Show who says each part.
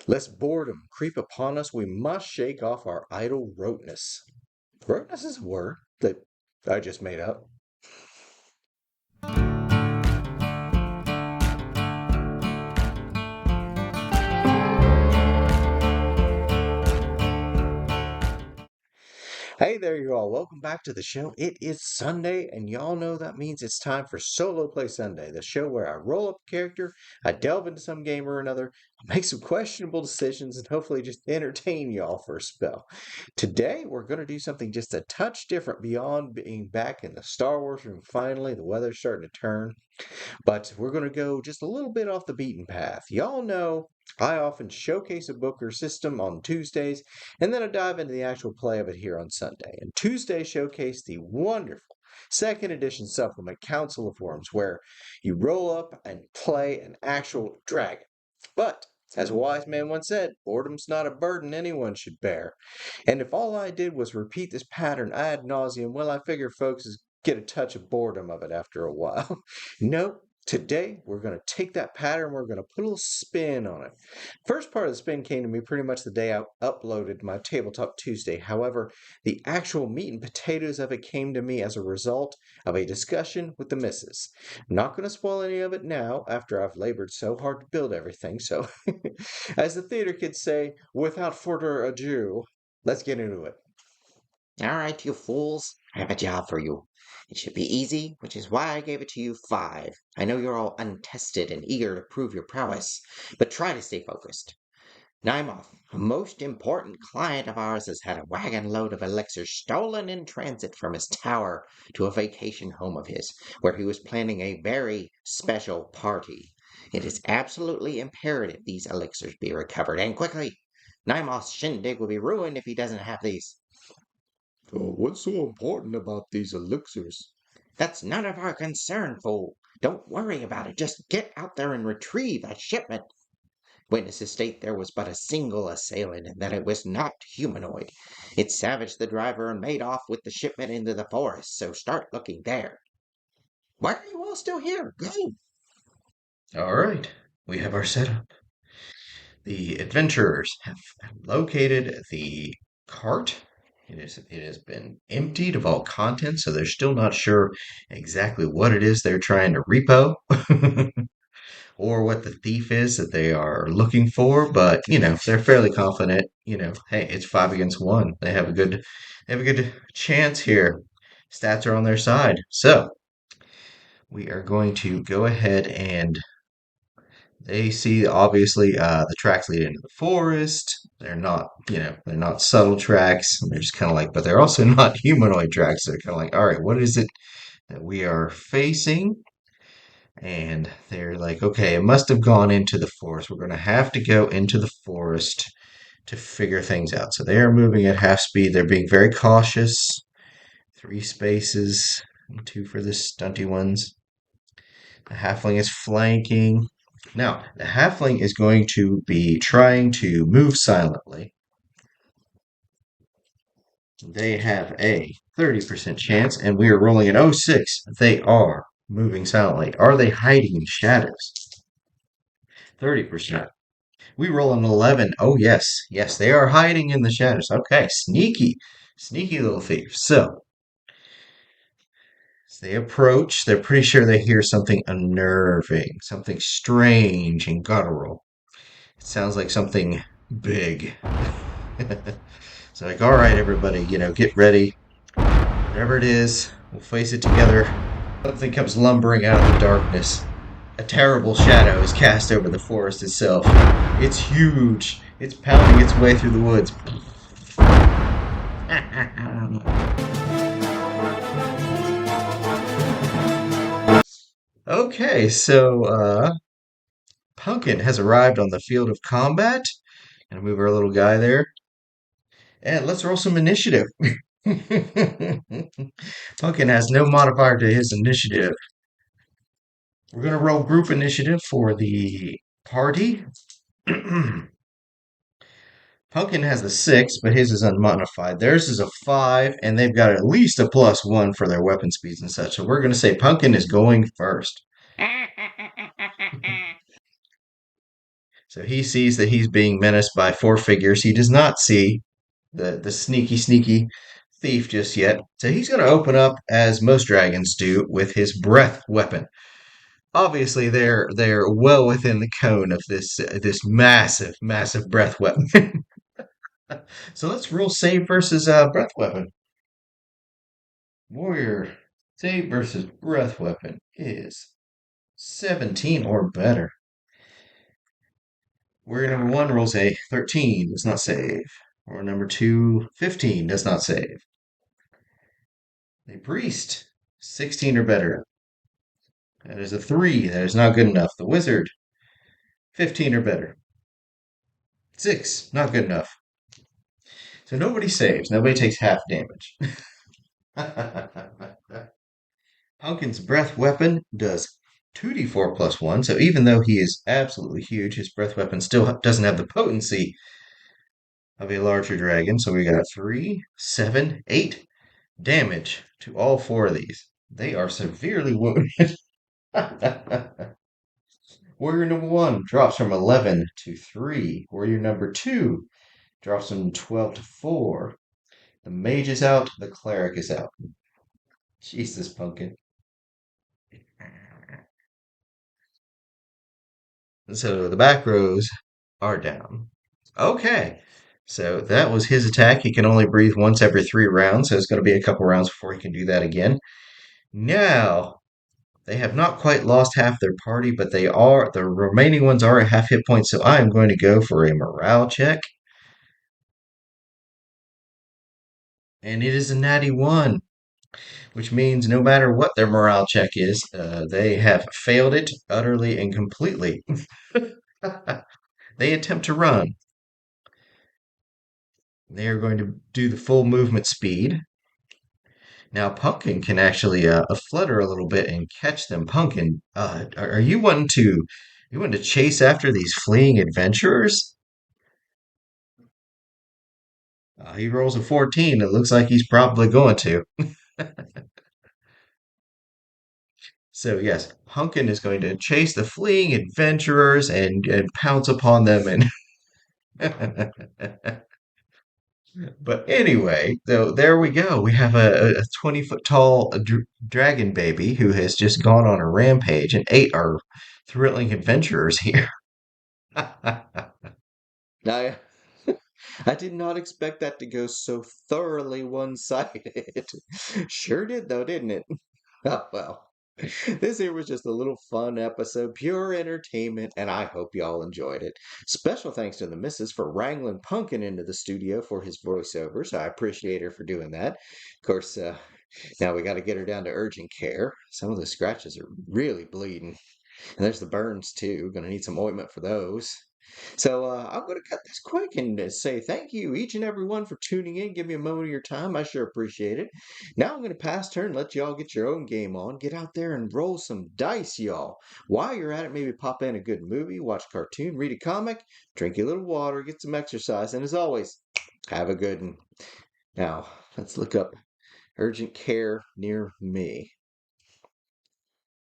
Speaker 1: Lest boredom creep upon us, we must shake off our idle roteness. Roteness is a word that I just made up. Hey there, you all. Welcome back to the show. It is Sunday, and y'all know that means it's time for Soloplay Sunday, the show where I roll up a character, I delve into some game or another, I make some questionable decisions, and hopefully just entertain y'all for a spell. Today, we're going to do something just a touch different beyond being back in the Star Wars room. Finally, the weather's starting to turn. But we're going to go just a little bit off the beaten path. Y'all know I often showcase a book or system on Tuesdays, and then I dive into the actual play of it here on Sunday. And Tuesday showcased the wonderful second edition supplement Council of Worms, where you roll up and play an actual dragon. But as a wise man once said, boredom's not a burden anyone should bear. And if all I did was repeat this pattern ad nauseum, well, I figure folks get a touch of boredom of it after a while. Nope. Today, we're going to take that pattern, we're going to put a little spin on it. First part of the spin came to me pretty much the day I uploaded my Tabletop Tuesday. However, the actual meat and potatoes of it came to me as a result of a discussion with the missus. I'm not going to spoil any of it now after I've labored so hard to build everything. So, as the theater kids say, without further ado, let's get into it.
Speaker 2: All right, you fools. I have a job for you. It should be easy, which is why I gave it to you 5. I know you're all untested and eager to prove your prowess, but try to stay focused. Nymoth, a most important client of ours, has had a wagon load of elixirs stolen in transit from his tower to a vacation home of his, where he was planning a very special party. It is absolutely imperative these elixirs be recovered, and quickly. Nymoth's shindig will be ruined if he doesn't have these.
Speaker 1: What's so important about these elixirs?
Speaker 2: That's none of our concern, fool. Don't worry about it. Just get out there and retrieve that shipment. Witnesses state there was but a single assailant and that it was not humanoid. It savaged the driver and made off with the shipment into the forest, so start looking there. Why are you all still here? Go!
Speaker 1: All right, we have our setup. The adventurers have located the cart. It has been emptied of all contents, so they're still not sure exactly what it is they're trying to repo or what the thief is that they are looking for. But they're fairly confident. Hey, it's 5 against 1. They have a good chance here. Stats are on their side, so we are going to go ahead and they see obviously the tracks lead into the forest. They're not subtle tracks. They're just kind of like, but they're also not humanoid tracks. They're kind of like, all right, what is it that we are facing? And they're like, okay, it must have gone into the forest. We're going to have to go into the forest to figure things out. So they are moving at half speed. They're being very cautious. 3 spaces, 2 for the stunty ones. The halfling is flanking. Now, the halfling is going to be trying to move silently. They have a 30% chance, and we are rolling an 06. They are moving silently. Are they hiding in shadows? 30%. We roll an 11. Oh, yes. Yes, they are hiding in the shadows. Okay, sneaky. Sneaky little thief. So, as they approach, they're pretty sure they hear something unnerving, something strange and guttural. It sounds like something big. So like, all right, everybody, get ready. Whatever it is, we'll face it together. Something comes lumbering out of the darkness. A terrible shadow is cast over the forest itself. It's huge. It's pounding its way through the woods. Okay, so Punkin has arrived on the field of combat. Gonna move our little guy there. And let's roll some initiative. Punkin has no modifier to his initiative. We're going to roll group initiative for the party. Punkin has a 6, but his is unmodified. Theirs is a 5, and they've got at least a +1 for their weapon speeds and such. So we're going to say Punkin is going first. So he sees that he's being menaced by four figures. He does not see the sneaky thief just yet. So he's going to open up as most dragons do with his breath weapon. Obviously, they're well within the cone of this massive breath weapon. So let's roll save versus breath weapon. Warrior save versus breath weapon is 17 or better. Warrior number one rolls a 13, does not save. Warrior number two, 15, does not save. A priest, 16 or better. That is a 3, that is not good enough. The wizard, 15 or better. 6, not good enough. So nobody saves, nobody takes half damage. Punkin'S breath weapon does 2d4 plus 1, so even though he is absolutely huge, his breath weapon still doesn't have the potency of a larger dragon. So we got 3, 7, 8 damage to all four of these. They are severely wounded. Warrior number one drops from 11 to 3. Warrior number two drops from 12 to 4. The mage is out, the cleric is out. Jesus, Pumpkin. So the back rows are down. Okay. So that was his attack. He can only breathe once every 3 rounds, so it's going to be a couple rounds before he can do that again. Now, they have not quite lost half their party, but the remaining ones are at half hit points, so I am going to go for a morale check. And it is a natty 1, which means no matter what their morale check is, they have failed it utterly and completely. They attempt to run. They are going to do the full movement speed. Now, Pumpkin can actually flutter a little bit and catch them. Pumpkin, are you wanting to chase after these fleeing adventurers? He rolls a 14. It looks like he's probably going to. So yes, Pumpkin is going to chase the fleeing adventurers and pounce upon them and But anyway, so there we go. We have a 20-foot tall dragon baby who has just gone on a rampage and ate our thrilling adventurers here.
Speaker 2: I I did not expect that to go so thoroughly one-sided. Sure did though, didn't it? Oh well. This here was just a little fun episode, pure entertainment, and I hope y'all enjoyed it. Special thanks to the missus for wrangling Pumpkin into the studio for his voiceovers. I appreciate her for doing that. Of course, now we got to get her down to urgent care. Some of the scratches are really bleeding. And there's the burns too. Gonna need some ointment for those. So I'm gonna cut this quick and say thank you each and every one for tuning in. Give me a moment of your time. I sure appreciate it. Now I'm gonna pass turn, let y'all get your own game on. Get out there and roll some dice, y'all. While you're at it, maybe pop in a good movie, watch a cartoon, read a comic, drink a little water, get some exercise, and as always, have a good one. Now let's look up urgent care near me.